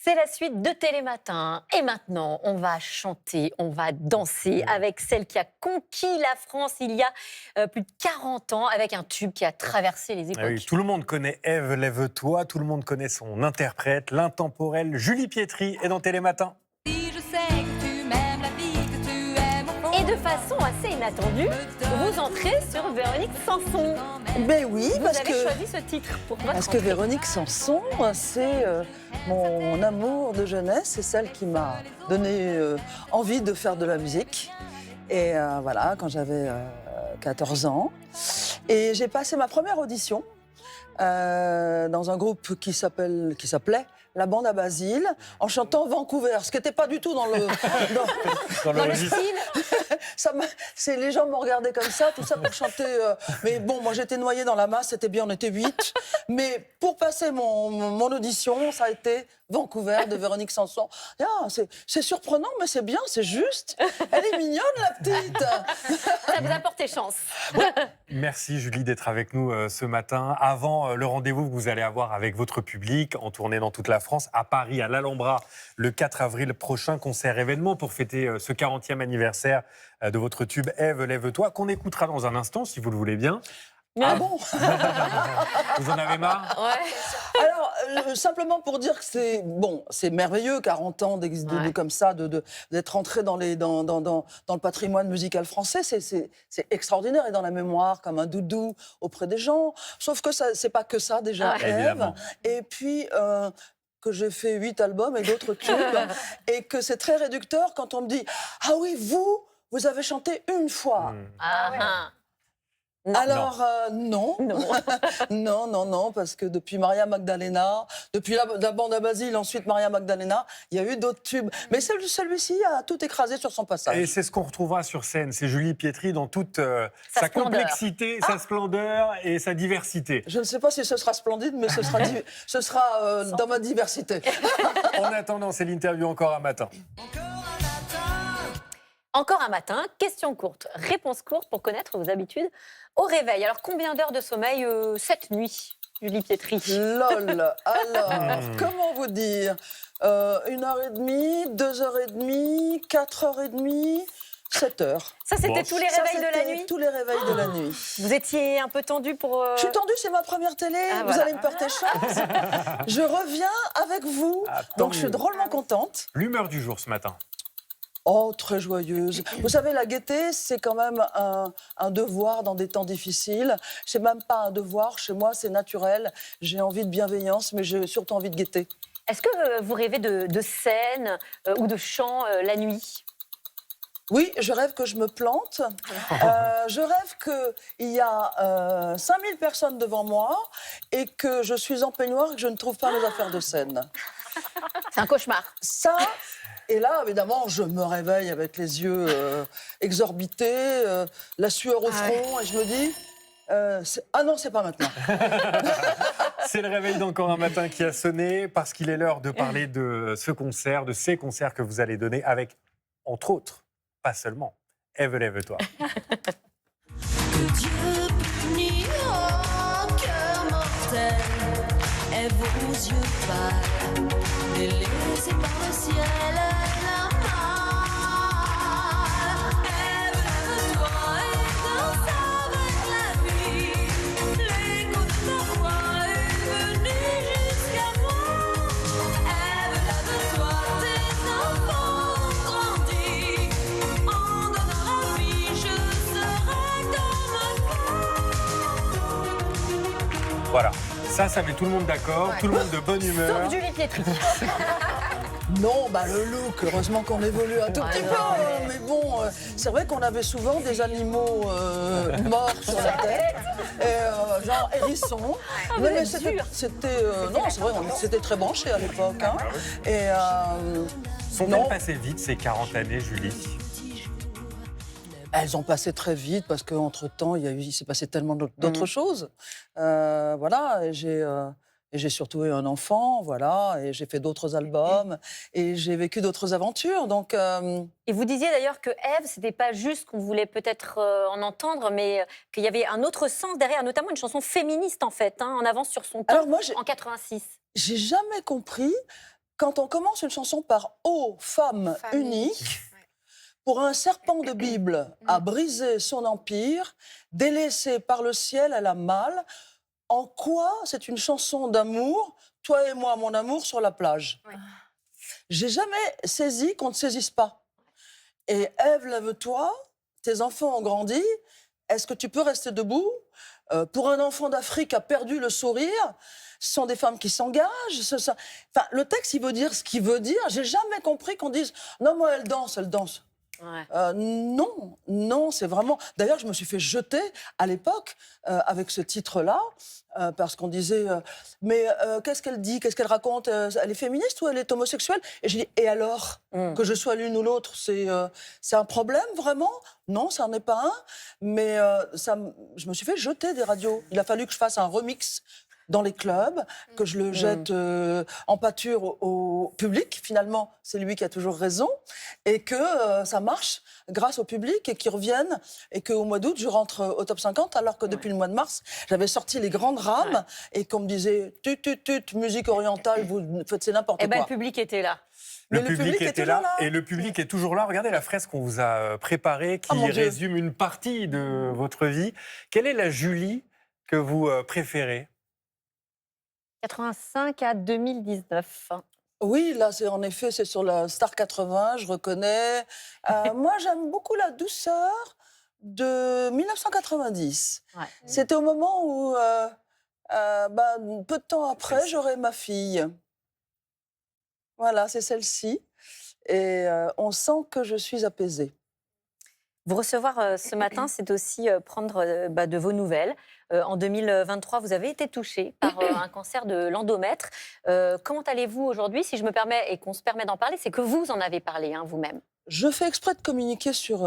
C'est la suite de Télématin. Et maintenant, on va chanter, on va danser avec celle qui a conquis la France il y a plus de 40 ans, avec un tube qui a traversé les Ah oui, époques. tout le monde connaît Ève, lève-toi, tout le monde connaît son interprète, l'intemporelle Julie Pietri est dans Télématin. Si je sais que tu m'aimes, la vie que tu aimes au fond Et de façon assez inattendue, vous entrez sur Véronique Sanson. Ben oui, Vous parce avez que, choisi ce titre pour votre parce que entrée. Véronique Sanson, c'est mon amour de jeunesse, c'est celle qui m'a donné envie de faire de la musique. Et voilà, quand j'avais 14 ans. Et j'ai passé ma première audition dans un groupe qui s'appelait La Bande à Basile, en chantant Vancouver, ce qui n'était pas du tout dans le... Dans le style, Les gens me regardaient comme ça, tout ça pour chanter. Mais bon, moi j'étais noyée dans la masse, c'était bien, on était 8. Mais pour passer mon audition, ça a été Vancouver de Véronique Sanson. Ah, c'est surprenant, mais c'est bien, c'est juste. Elle est mignonne, la petite. ça vous a porté chance. Merci Julie d'être avec nous ce matin. Avant le rendez-vous que vous allez avoir avec votre public en tournée dans toute la France, à Paris, à l'Alhambra, le 4 avril prochain, concert événement pour fêter ce 40e anniversaire de votre tube Ève, lève-toi, qu'on écoutera dans un instant si vous le voulez bien. Ah bon? Vous en avez marre? Ouais. Alors, simplement pour dire que c'est merveilleux, 40 ans comme ça, d'être entré dans le patrimoine musical français, c'est extraordinaire et dans la mémoire, comme un doudou auprès des gens. Sauf que c'est pas que ça déjà, Ouais. Ève. Évidemment. Et puis que j'ai fait 8 albums et d'autres tubes, et que c'est très réducteur quand on me dit « Ah oui, vous avez chanté une fois ». Ah, Non. Alors, non. Non. non, parce que depuis Maria Magdalena, depuis la bande à Basile, ensuite Maria Magdalena, il y a eu d'autres tubes. Mais celui-ci a tout écrasé sur son Et passage. c'est ce qu'on retrouvera sur scène, c'est Julie Pietri dans toute Sa sa splendeur. complexité, sa splendeur et sa diversité. Je ne sais pas si ce sera splendide, mais ce sera dans ma diversité. En attendant, c'est l'interview encore un matin. Encore un matin, question courte, réponse courte pour connaître vos habitudes au réveil. Alors, combien d'heures de sommeil cette nuit, Julie Pietri? Lol. Alors, comment vous dire 1h30, 2h30, 4h30, 7h. Ça, c'était Bon. tous les réveils de la nuit? Tous les réveils de la nuit. Vous étiez un peu tendu pour... Je suis tendue, c'est ma première télé, Ah, vous voilà. allez me porter chance. Je reviens avec vous, Ah, tant donc je suis mieux. drôlement contente. L'humeur du jour ce matin. Oh, très joyeuse. Vous savez, la gaieté, c'est quand même un devoir dans des temps difficiles. C'est même pas un devoir, chez moi, c'est naturel. J'ai envie de bienveillance, mais j'ai surtout envie de gaieté. Est-ce que vous rêvez de scènes ou de chants la nuit? Oui, je rêve que je me plante. Je rêve qu'il y a 5000 personnes devant moi et que je suis en peignoir et que je ne trouve pas mes affaires de scène. C'est un cauchemar. Ça, et là, évidemment, je me réveille avec les yeux exorbités, la sueur au front, et je me dis, ah non, c'est pas maintenant. C'est le réveil d'encore un matin qui a sonné parce qu'il est l'heure de parler de ce concert, de ces concerts que vous allez donner avec, entre autres, pas seulement, Ève, lève-toi. Que Dieu punit un cœur mortel. Ève aux yeux pâles, délaissée par le ciel, elle a mal. Ève, lève-toi et danse avec la nuit. L'écho de ta voix est venu jusqu'à moi. Ève, lève-toi, tes enfants ont grandi. En donnant la vie, je serai comme Voilà, ça met tout le monde d'accord, tout le monde de bonne humeur. Sauf Julie Pietri. Non, bah le look, heureusement qu'on évolue un tout petit peu. Mais bon, c'est vrai qu'on avait souvent des animaux morts sur la tête, genre hérissons. vous êtes c'était, dur. non, c'est vrai, c'était très branché à l'époque. Hein. Et Sont-elles non. passées vite ces 40 années, Julie? Elles ont passé très vite parce qu'entre-temps, il s'est passé tellement d'autres choses. Voilà, et j'ai surtout eu un enfant, voilà, et j'ai fait d'autres albums, et j'ai vécu d'autres aventures. Donc, Et vous disiez d'ailleurs que Ève, c'était pas juste qu'on voulait peut-être en entendre, mais qu'il y avait un autre sens derrière, notamment une chanson féministe en fait, hein, en avance sur son temps, alors moi, en 86. j'ai jamais compris quand on commence une chanson par ô femme unique, pour un serpent de Bible a brisé son empire, délaissé par le ciel, elle a mal. En quoi c'est une chanson d'amour, toi et moi, mon amour, sur la plage? J'ai jamais saisi qu'on ne saisisse pas. Et Ève, lève-toi, tes enfants ont grandi, est-ce que tu peux rester debout? Pour un enfant d'Afrique qui a perdu le sourire, ce sont des femmes qui s'engagent. Enfin, le texte, il veut dire ce qu'il veut dire. J'ai jamais compris qu'on dise « Non, moi, elle danse, elle danse ». Ouais. Non, non, c'est vraiment... D'ailleurs, je me suis fait jeter à l'époque avec ce titre-là, parce qu'on disait mais qu'est-ce qu'elle dit, qu'est-ce qu'elle raconte, elle est féministe ou elle est homosexuelle? Et je dis, et alors? Que je sois l'une ou l'autre, c'est un problème, vraiment? Non, ça n'en est pas un, mais je me suis fait jeter des radios. Il a fallu que je fasse un remix dans les clubs, que je le jette en pâture au public. Finalement, c'est lui qui a toujours raison. Et que ça marche grâce au public et qu'ils reviennent. Et qu'au mois d'août, je rentre au top 50, alors que depuis le mois de mars, j'avais sorti les grandes rames et qu'on me disait « Tut, musique orientale, vous faites c'est n'importe quoi ». Eh bien, le public était là. Le Mais public était là, là. et le public est toujours là. Regardez la fresque qu'on vous a préparée qui Oh, mon Dieu. résume une partie de votre vie. Quelle est la Julie que vous préférez? 85 à 2019. Oui, là, en effet, c'est sur la Star 80, je reconnais. Moi, j'aime beaucoup la douceur de 1990. Ouais. C'était au moment où, peu de temps après, j'aurai ma fille. Voilà, c'est celle-ci. Et on sent que je suis apaisée. Vous recevoir ce matin, c'est aussi prendre de vos nouvelles. En 2023, vous avez été touchée par un cancer de l'endomètre. Comment allez-vous aujourd'hui? Si je me permets et qu'on se permet d'en parler, c'est que vous en avez parlé vous-même. Je fais exprès de communiquer sur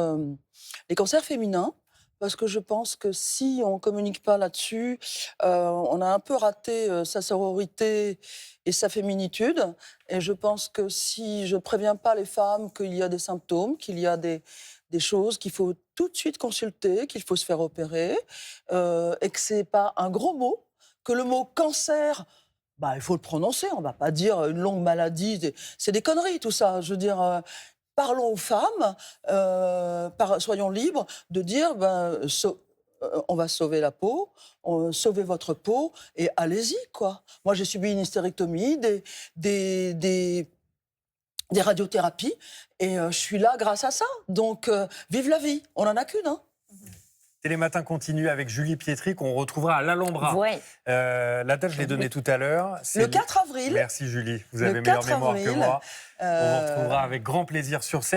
les cancers féminins, parce que je pense que si on ne communique pas là-dessus, on a un peu raté sa sororité et sa féminitude. Et je pense que si je ne préviens pas les femmes qu'il y a des symptômes, qu'il y a des choses qu'il faut tout de suite consulter, qu'il faut se faire opérer, et que ce n'est pas un gros mot, que le mot cancer... il faut le prononcer, on ne va pas dire une longue maladie, c'est des conneries tout ça. Je veux dire, parlons aux femmes, soyons libres de dire on va sauver la peau, sauvez votre peau et allez-y, quoi. Moi, j'ai subi une hystérectomie, des radiothérapies et je suis là grâce à ça. Donc, vive la vie, on n'en a qu'une, hein. Télématin continue avec Julie Pietri, qu'on retrouvera à l'Alhambra. Ouais. La date, je l'ai donnée tout à l'heure. C'est Le 4 avril. Merci Julie, vous Le avez meilleure 4 mémoire que avril, moi. On vous retrouvera avec grand plaisir sur scène.